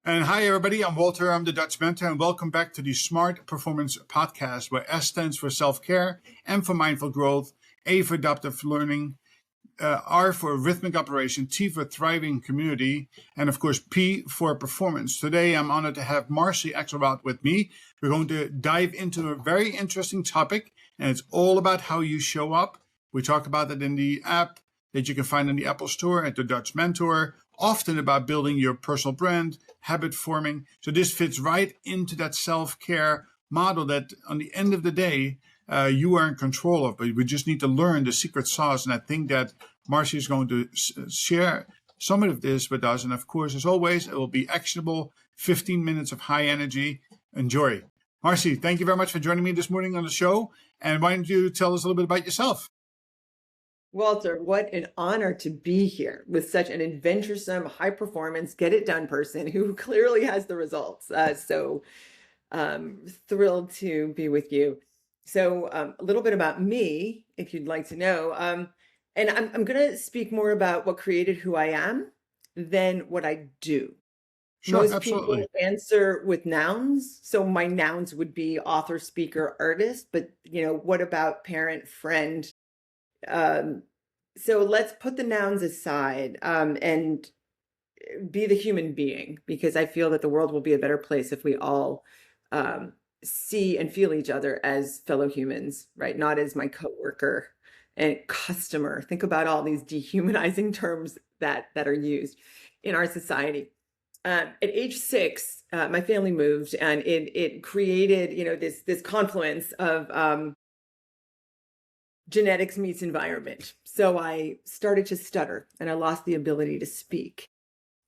And hi, everybody. I'm Walter. I'm the Dutch mentor, and welcome back to the S.M.A.R.T Performance Podcast, where S stands for self-care, M for mindful growth, A for adaptive learning, R for rhythmic operation, T for thriving community, and of course, P for performance. Today, I'm honored to have Marcy Axelrod with me. We're going to dive into a very interesting topic, and it's all about how you show up. We talk about it in the app that you can find in the Apple Store at the Dutch Mentor, often about building your personal brand, habit forming. So this fits right into that self-care model that on the end of the day, you are in control of, but we just need to learn the secret sauce. And I think that Marcy is going to share some of this with us. And of course, as always, it will be actionable, 15 minutes of high energy. Enjoy. Marcy, thank you very much for joining me this morning on the show. And why don't you tell us a little bit about yourself? Walter, what an honor to be here with such an adventuresome, high performance, get it done person who clearly has the results. So thrilled to be with you. So a little bit about me, if you'd like to know. And I'm going to speak more about what created who I am than what I do. Sure, Most absolutely. people answer with nouns. So my nouns would be author, speaker, artist. But, what about parent, friend? So let's put the nouns aside and be the human being, because I feel that the world will be a better place if we all see and feel each other as fellow humans, right? Not as my coworker and customer. Think about all these dehumanizing terms that are used in our society. At age 6, my family moved, and it created, this confluence of genetics meets environment. So I started to stutter and I lost the ability to speak.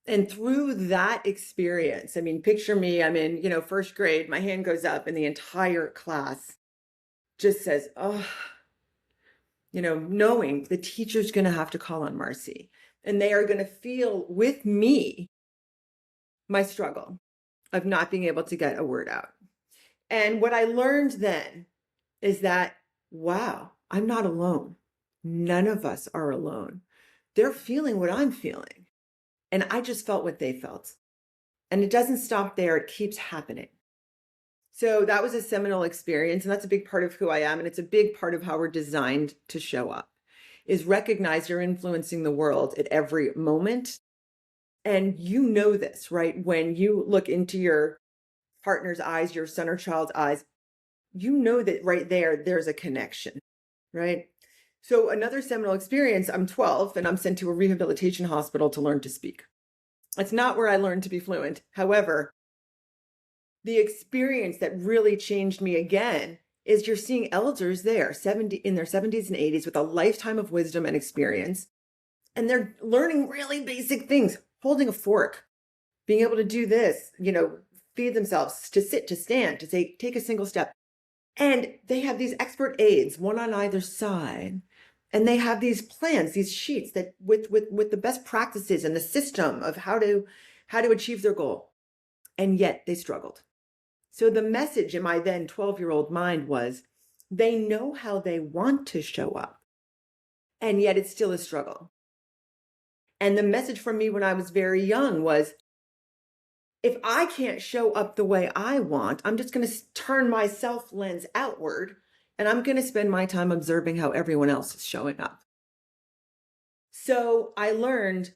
And through that experience, picture me, I'm in, first grade, my hand goes up and the entire class just says, oh, knowing the teacher's going to have to call on Marcy, and they are going to feel with me my struggle of not being able to get a word out. And what I learned then is that, wow, I'm not alone. None of us are alone. They're feeling what I'm feeling. And I just felt what they felt. And it doesn't stop there. It keeps happening. So that was a seminal experience. And that's a big part of who I am. And it's a big part of how we're designed to show up, is recognize you're influencing the world at every moment. And you know this, right? When you look into your partner's eyes, your son or child's eyes, you know that right there's a connection, right? So another seminal experience, I'm 12 and I'm sent to a rehabilitation hospital to learn to speak. It's not where I learned to be fluent. However, the experience that really changed me again is you're seeing elders there, in their 70s and 80s with a lifetime of wisdom and experience. And they're learning really basic things, holding a fork, being able to do this, feed themselves, to sit, to stand, to take a single step. And they have these expert aides, one on either side. And they have these plans, these sheets that with the best practices and the system of how to achieve their goal. And yet they struggled. So the message in my then 12-year-old mind was, they know how they want to show up, and yet it's still a struggle. And the message from me when I was very young was, if I can't show up the way I want, I'm just going to turn my self lens outward, and I'm going to spend my time observing how everyone else is showing up. So I learned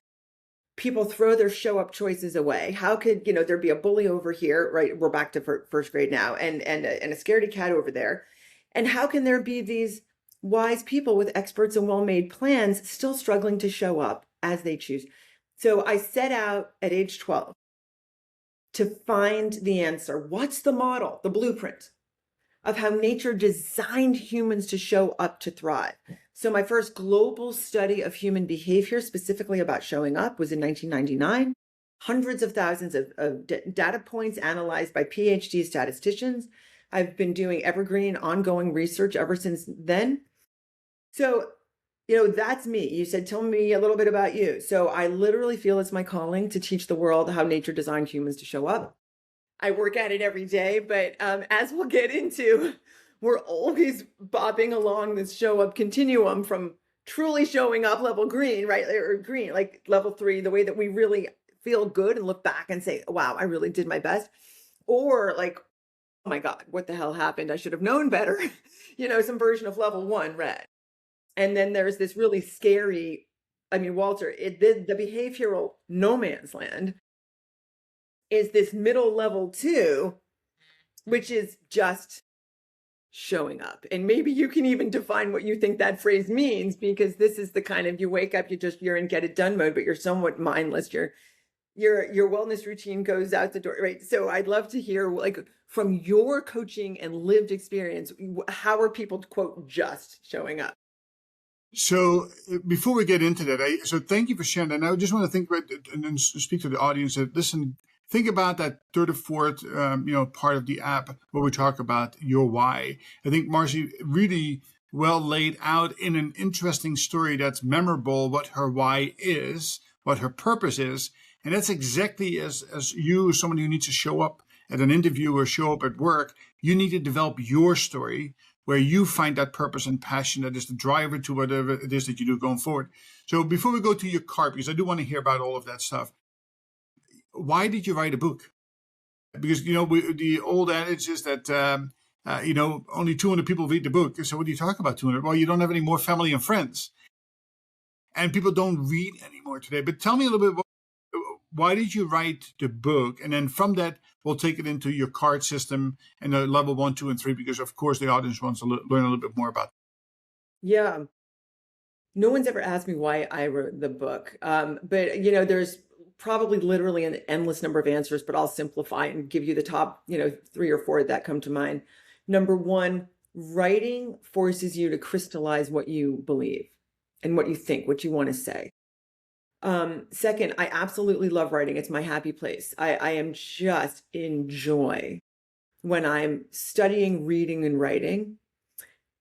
people throw their show up choices away. How could, there be a bully over here, right? We're back to first grade now, and a scaredy cat over there. And how can there be these wise people with experts and well-made plans still struggling to show up as they choose? So I set out at age 12 to find the answer. What's the model, the blueprint of how nature designed humans to show up to thrive? So my first global study of human behavior, specifically about showing up, was in 1999. Hundreds of thousands of data points analyzed by PhD statisticians. I've been doing evergreen, ongoing research ever since then. So, that's me. You said, tell me a little bit about you. So I literally feel it's my calling to teach the world how nature designed humans to show up. I work at it every day, but as we'll get into, we're always bobbing along this show up continuum from truly showing up level green, right? Or green, like level 3, the way that we really feel good and look back and say, wow, I really did my best. Or like, oh my God, what the hell happened? I should have known better. Some version of level 1 red. And then there's this really scary, Walter, the behavioral no man's land is this middle level 2, which is just showing up. And maybe you can even define what you think that phrase means, because this is the kind of, you wake up, you're in get it done mode, but you're somewhat mindless. Your wellness routine goes out the door, right? So I'd love to hear, like, from your coaching and lived experience, how are people, quote, just showing up? So before we get into that, so thank you for sharing that. And I just want to think about and then speak to the audience that listen. Think about that third or fourth, part of the app where we talk about your why. I think Marcy really well laid out in an interesting story that's memorable what her why is, what her purpose is. And that's exactly as you, somebody who needs to show up at an interview or show up at work, you need to develop your story where you find that purpose and passion that is the driver to whatever it is that you do going forward. So before we go to your card, because I do want to hear about all of that stuff, why did you write a book? Because, the old adage is that, only 200 people read the book. So what do you talk about 200? Well, you don't have any more family and friends. And people don't read anymore today. But tell me a little bit, why did you write the book? And then from that, we'll take it into your card system and the level 1, 2, and 3, because of course the audience wants to learn a little bit more about it. Yeah. No one's ever asked me why I wrote the book. But, there's probably literally an endless number of answers, but I'll simplify and give you the top, 3 or 4 that come to mind. Number 1, writing forces you to crystallize what you believe and what you think, what you want to say. Second, I absolutely love writing. It's my happy place. I am just in joy when I'm studying, reading, and writing.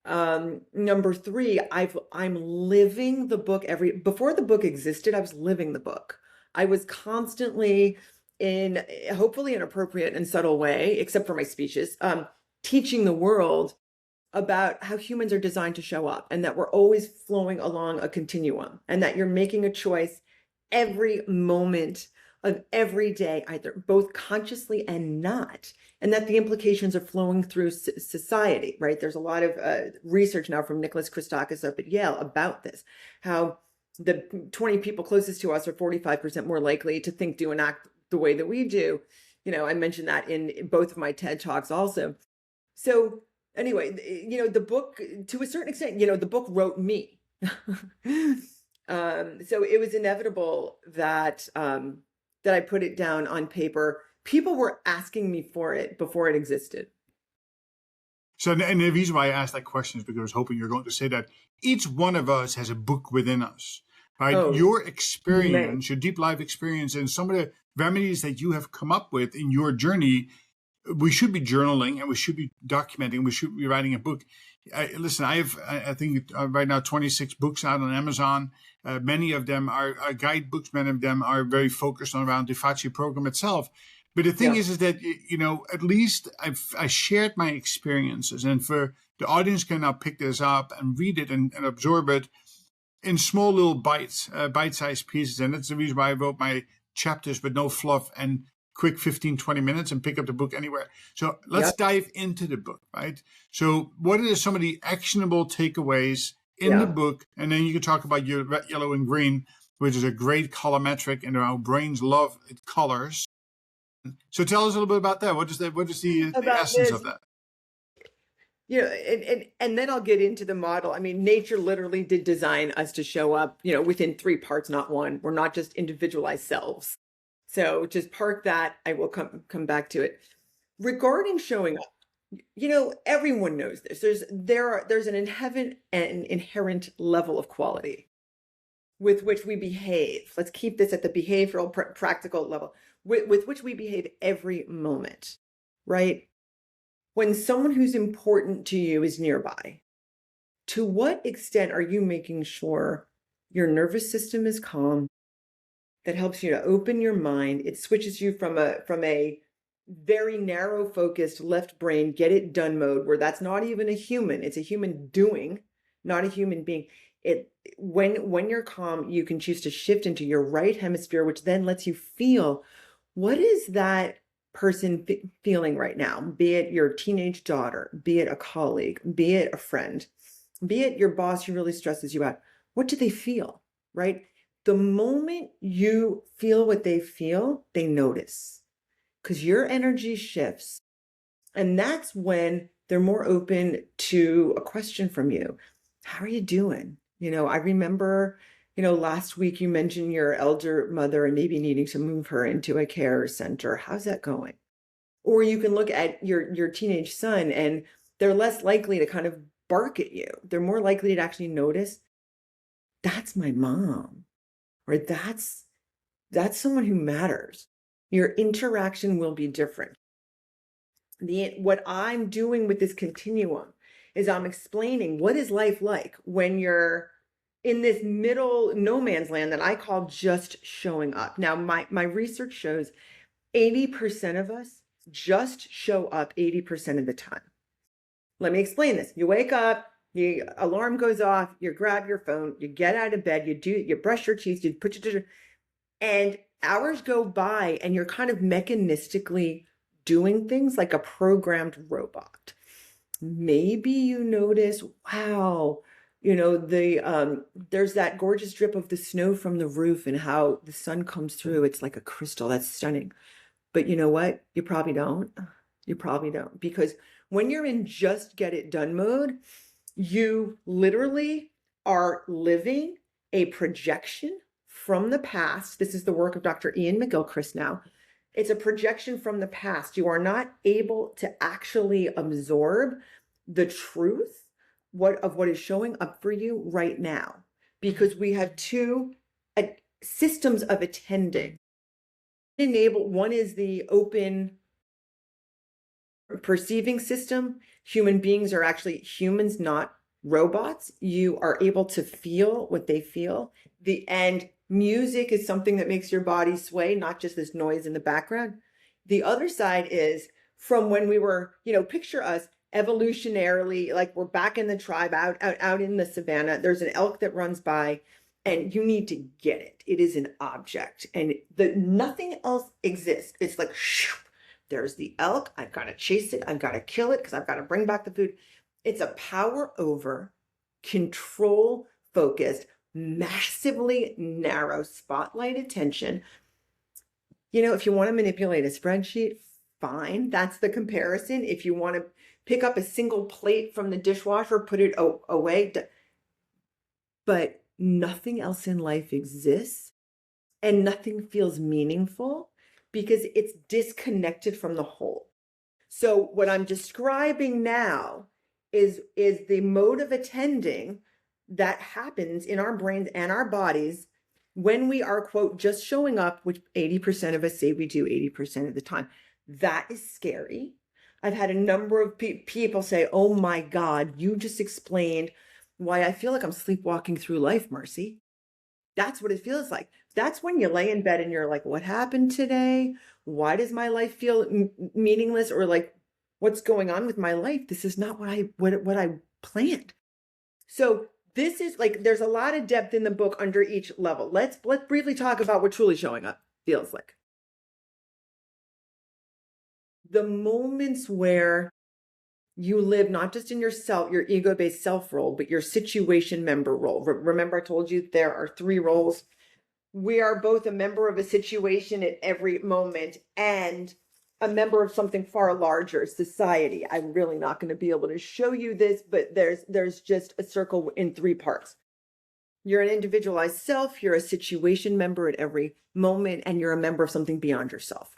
Number 3, I'm living the book before the book existed, I was living the book. I was constantly in, hopefully an appropriate and subtle way, except for my speeches, teaching the world about how humans are designed to show up, and that we're always flowing along a continuum, and that you're making a choice every moment of every day, either both consciously and not, and that the implications are flowing through society, right? There's a lot of research now from Nicholas Christakis up at Yale about this, how the 20 people closest to us are 45% more likely to think, do, and act the way that we do. I mentioned that in both of my TED Talks also. So anyway, the book, to a certain extent, the book wrote me. So it was inevitable that I put it down on paper. People were asking me for it before it existed. So, and the reason why I asked that question is because I was hoping you're going to say that each one of us has a book within us, right? Oh, your experience, your deep life experience, and some of the remedies that you have come up with in your journey, we should be journaling and we should be documenting. We should be writing a book. Listen, I think right now 26 books out on Amazon. Many of them are guidebooks. Many of them are very focused on around the FACI program itself. But the thing is that, at least I shared my experiences, and for the audience can now pick this up and read it and absorb it in small little bites, bite-sized pieces. And that's the reason why I wrote my chapters with no fluff and quick 15, 20 minutes and pick up the book anywhere. So let's dive into the book, right? So what are some of the actionable takeaways in the book? And then you can talk about your red, yellow, and green, which is a great colorimetric, and our brains love colors. So tell us a little bit about that. What is the essence of that? And then I'll get into the model. I mean, nature literally did design us to show up, within 3 parts, not 1. We're not just individualized selves. So just park that. I will come back to it. Regarding showing up, everyone knows this. There's an inherent level of quality with which we behave. Let's keep this at the behavioral, practical level, with which we behave every moment, right? When someone who's important to you is nearby, to what extent are you making sure your nervous system is calm? That helps you to open your mind. It switches you from a very narrow focused left brain, get it done mode, where that's not even a human. It's a human doing, not a human being, When you're calm, you can choose to shift into your right hemisphere, which then lets you feel, what is that person feeling right now? Be it your teenage daughter, be it a colleague, be it a friend, be it your boss who really stresses you out. What do they feel, right? The moment you feel what they feel, they notice, because your energy shifts. And that's when they're more open to a question from you. How are you doing? I remember, last week you mentioned your elder mother and maybe needing to move her into a care center. How's that going? Or you can look at your teenage son, and they're less likely to kind of bark at you. They're more likely to actually notice, that's my mom, or that's someone who matters. Your interaction will be different. What I'm doing with this continuum is I'm explaining, what is life like when you're in this middle no man's land that I call just showing up. Now, my research shows 80% of us just show up 80% of the time. Let me explain this. You wake up, the alarm goes off, you grab your phone, you get out of bed, you brush your teeth, you put your, and hours go by and you're kind of mechanistically doing things like a programmed robot. Maybe you notice, wow, there's that gorgeous drip of the snow from the roof and how the sun comes through. It's like a crystal. That's stunning. But you know what? You probably don't. You probably don't. Because when you're in just get it done mode, you literally are living a projection from the past. This is the work of Dr. Ian McGilchrist now. It's a projection from the past. You are not able to actually absorb the truth of what is showing up for you right now, because we have two systems of attending. One is the open perceiving system. Human beings are actually humans, not robots. You are able to feel what they feel. And music is something that makes your body sway, not just this noise in the background. The other side is from when we were, picture us evolutionarily, like we're back in the tribe, out in the savannah. There's an elk that runs by and you need to get it. It is an object and nothing else exists. It's like, shoo, there's the elk. I've got to chase it. I've got to kill it because I've got to bring back the food. It's a power over, control focused, massively narrow spotlight attention. If you want to manipulate a spreadsheet, fine. That's the comparison. If you want to pick up a single plate from the dishwasher, put it away. But nothing else in life exists and nothing feels meaningful because it's disconnected from the whole. So what I'm describing now is the mode of attending that happens in our brains and our bodies when we are, quote, just showing up, which 80% of us say we do 80% of the time. That is scary. I've had a number of people say, oh my God, you just explained why I feel like I'm sleepwalking through life, Marcy. That's what it feels like. That's when you lay in bed and you're like, what happened today? Why does my life feel meaningless? Or like, what's going on with my life? This is not what I planned. So this is like, there's a lot of depth in the book under each level. Let's briefly talk about what truly showing up feels like. The moments where you live not just in your ego-based self role, but your situation member role. Remember I told you there are 3 roles. We are both a member of a situation at every moment and a member of something far larger, society. I'm really not going to be able to show you this, but there's just a circle in 3 parts. You're an individualized self, you're a situation member at every moment, and you're a member of something beyond yourself.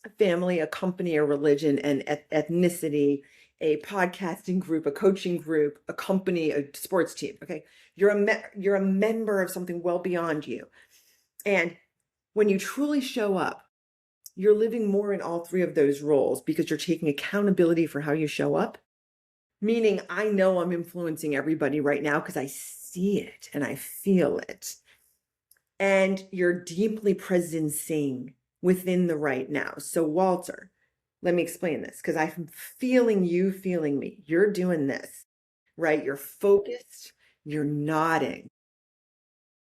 A family, a company, a religion, an ethnicity, a podcasting group, a coaching group, a company, a sports team. Okay. You're a member of something well beyond you. And when you truly show up, you're living more in all 3 of those roles because you're taking accountability for how you show up. Meaning I know I'm influencing everybody right now because I see it and I feel it. And you're deeply presencing within the right now. So Walter, let me explain this because I'm feeling you feeling me. You're doing this, right? You're focused. You're nodding.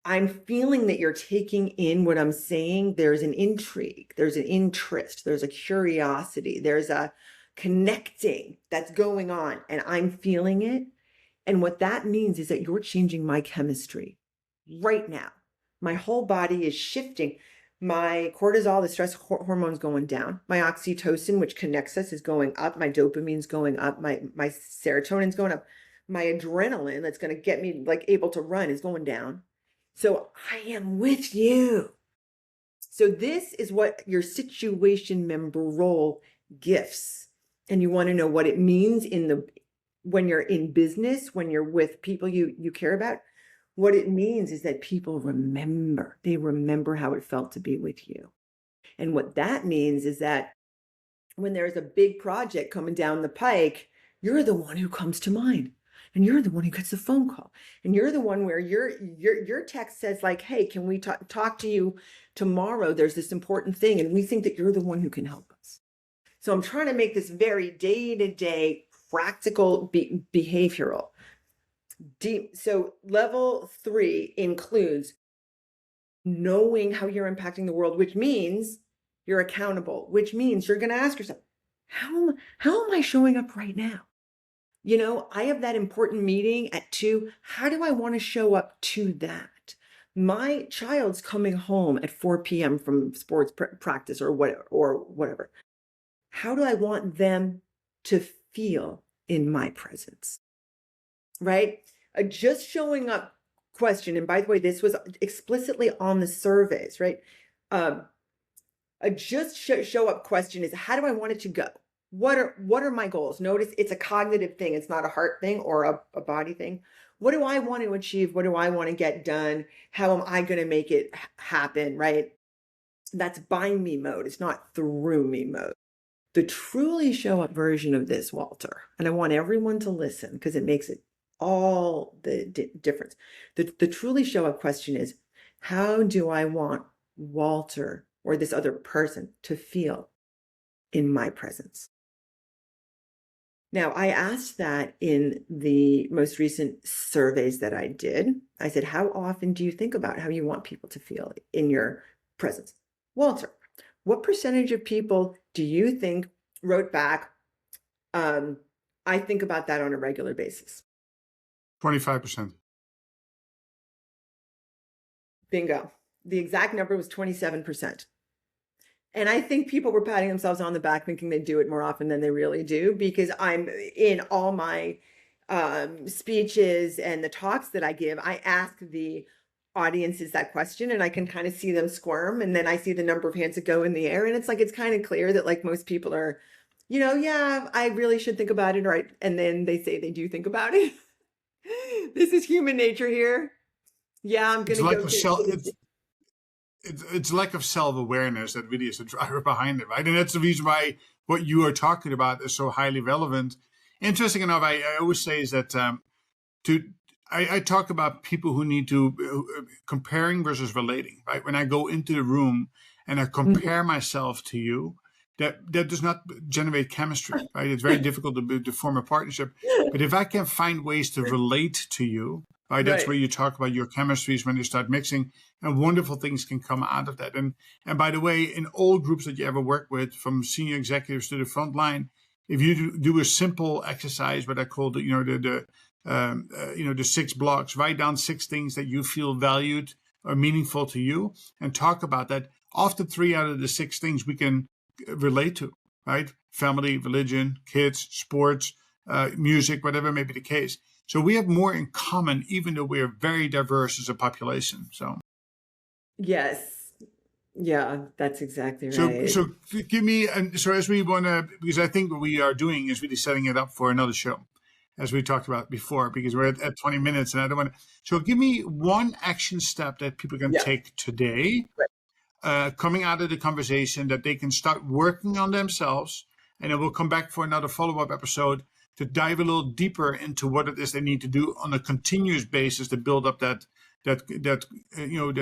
I'm feeling that you're taking in what I'm saying. There's an intrigue, there's an interest, there's a curiosity, there's a connecting that's going on, and I'm feeling it. And what that means is that you're changing my chemistry right now. My whole body is shifting. My cortisol, the stress hormone's going down. My oxytocin, which connects us, is going up. My dopamine's going up. My serotonin's going up. My adrenaline, that's going to get me like able to run, is going down. So I am with you. So this is what your situation member role gifts. And you want to know what it means when you're in business, when you're with people you care about. What it means is that people remember. They remember how it felt to be with you. And what that means is that when there's a big project coming down the pike, you're the one who comes to mind. And you're the one who gets the phone call. And you're the one where your text says like, hey, can we talk to you tomorrow? There's this important thing. And we think that you're the one who can help us. So I'm trying to make this very day-to-day practical behavioral. Deep. So level 3 includes knowing how you're impacting the world, which means you're accountable, which means you're going to ask yourself, how am I showing up right now? You know, I have that important meeting at 2. How do I want to show up to that? My child's coming home at 4 p.m. from sports practice or whatever. How do I want them to feel in my presence? Right? A just showing up question. And by the way, this was explicitly on the surveys, right? A just show up question is, how do I want it to go? What are my goals? Notice it's a cognitive thing. It's not a heart thing or a body thing. What do I want to achieve? What do I want to get done? How am I going to make it happen? Right? That's by me mode. It's not through me mode. The truly show up version of this, Walter, and I want everyone to listen because it makes it all the difference. The truly show up question is, how do I want Walter or this other person to feel in my presence? Now, I asked that in the most recent surveys that I did. I said, how often do you think about how you want people to feel in your presence? Walter, what percentage of people do you think wrote back, I think about that on a regular basis? 25%. Bingo. The exact number was 27%. And I think people were patting themselves on the back thinking they do it more often than they really do, because I'm in all my speeches and the talks that I give, I ask the audiences that question and I can kind of see them squirm. And then I see the number of hands that go in the air. And it's like, it's kind of clear that like most people are, you know, yeah, I really should think about it. Right. And then they say they do think about it. This is human nature here. Yeah, I'm going to go. It's lack of self-awareness that really is the driver behind it, right? And that's the reason why what you are talking about is so highly relevant. Interesting enough, I always say is that I talk about people who need to comparing versus relating, right? When I go into the room and I compare myself to you, that does not generate chemistry, right? It's very difficult to form a partnership. But if I can find ways to relate to you, right? That's where you talk about your chemistries when you start mixing, and wonderful things can come out of that. And by the way, in all groups that you ever work with, from senior executives to the front line, if you do a simple exercise, what I call the 6 blocks, write down 6 things that you feel valued or meaningful to you, and talk about that. Often 3 out of the 6 things we can relate to, right? Family, religion, kids, sports, music, whatever may be the case. So we have more in common, even though we are very diverse as a population. So, yes, yeah, that's exactly right. So give me, and so as we want to, because I think what we are doing is really setting it up for another show, as we talked about before, because we're at 20 minutes, and I don't want to. So give me one action step that people can take today, coming out of the conversation, that they can start working on themselves, and then we'll come back for another follow-up episode to dive a little deeper into what it is they need to do on a continuous basis to build up that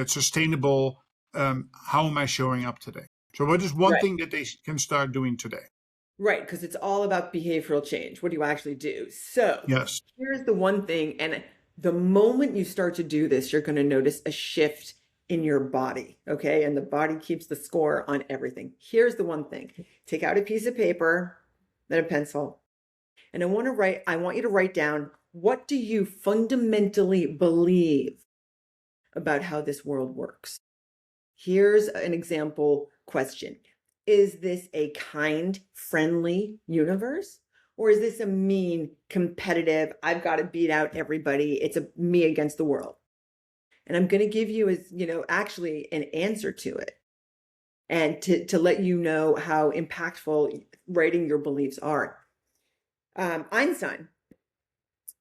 sustainable, how am I showing up today? So what is one thing that they can start doing today? Right, because it's all about behavioral change. What do you actually do? So yes, here's the one thing, and The moment you start to do this, you're going to notice a shift in your body, okay? And the body keeps the score on everything. Here's the one thing. Take out a piece of paper and a pencil. And I want you to write down, what do you fundamentally believe about how this world works? Here's an example question. Is this a kind, friendly universe? Or is this a mean, competitive, I've got to beat out everybody, it's a me against the world? And I'm going to give you, actually an answer to it. And to let you know how impactful writing your beliefs are. Einstein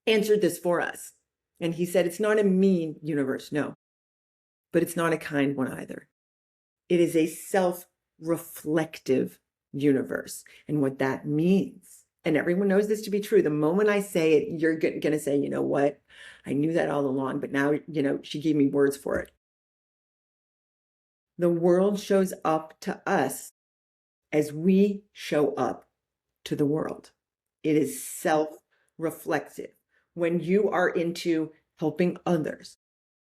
answered this for us. And he said, it's not a mean universe, no. But it's not a kind one either. It is a self-reflective universe. And what that means, and everyone knows this to be true, the moment I say it, you're going to say, you know what? I knew that all along, but now, she gave me words for it. The world shows up to us as we show up to the world. It is self-reflective. When you are into helping others,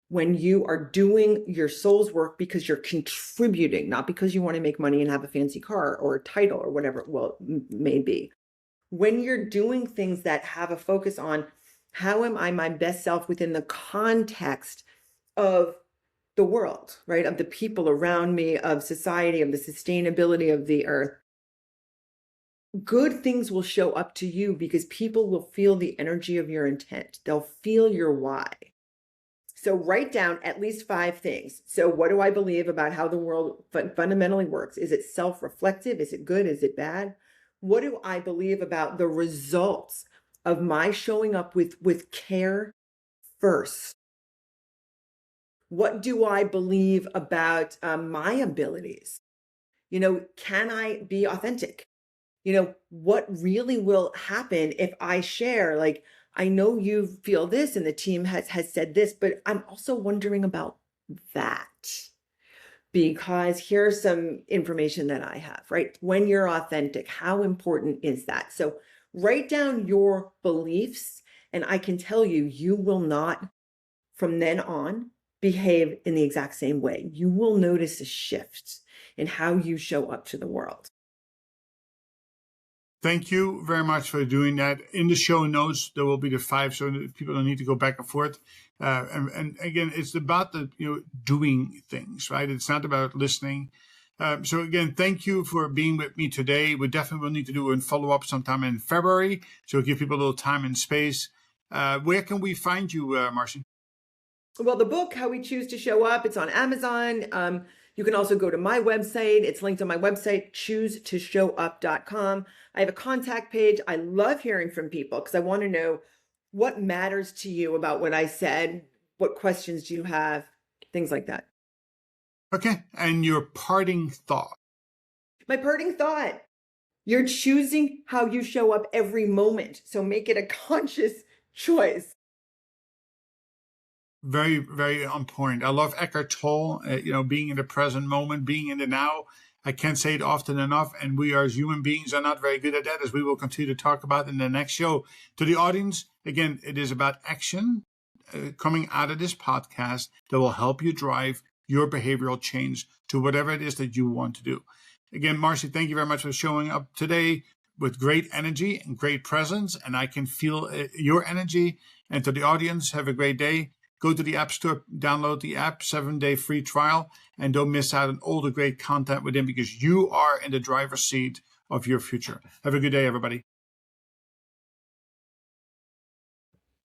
when you are doing your soul's work because you're contributing, not because you want to make money and have a fancy car or a title or whatever it may be. When you're doing things that have a focus on how am I my best self within the context of the world, right? Of the people around me, of society, of the sustainability of the earth. Good things will show up to you because people will feel the energy of your intent. They'll feel your why. So write down at least 5 things. So what do I believe about how the world fundamentally works? Is it self-reflective? Is it good? Is it bad? What do I believe about the results of my showing up with care first? What do I believe about my abilities? Can I be authentic? What really will happen if I share, like, I know you feel this and the team has said this, but I'm also wondering about that. Because here's some information that I have, right? When you're authentic, how important is that? So write down your beliefs, and I can tell you, you will not, from then on, behave in the exact same way. You will notice a shift in how you show up to the world. Thank you very much for doing that. In the show notes, there will be the 5, so people don't need to go back and forth. And again, it's about the doing things, right? It's not about listening. So again, thank you for being with me today. We definitely will need to do a follow-up sometime in February, so give people a little time and space. Where can we find you, Marcy? Well, the book, How We Choose to Show Up, it's on Amazon. You can also go to my website. It's linked on my website, choosetoshow.up.com. I have a contact page. I love hearing from people because I want to know what matters to you about what I said. What questions do you have? Things like that. Okay. And your parting thought? My parting thought, you're choosing how you show up every moment. So make it a conscious choice. Very, very on point. I love Eckhart Tolle, being in the present moment, being in the now. I can't say it often enough, and we as human beings are not very good at that, as we will continue to talk about in the next show. To the audience, again, it is about action coming out of this podcast that will help you drive your behavioral change to whatever it is that you want to do. Again, Marcy, thank you very much for showing up today with great energy and great presence, and I can feel your energy. And to the audience, have a great day. Go to the App Store, download the app, 7-day free trial, and don't miss out on all the great content within, because you are in the driver's seat of your future. Have a good day, everybody.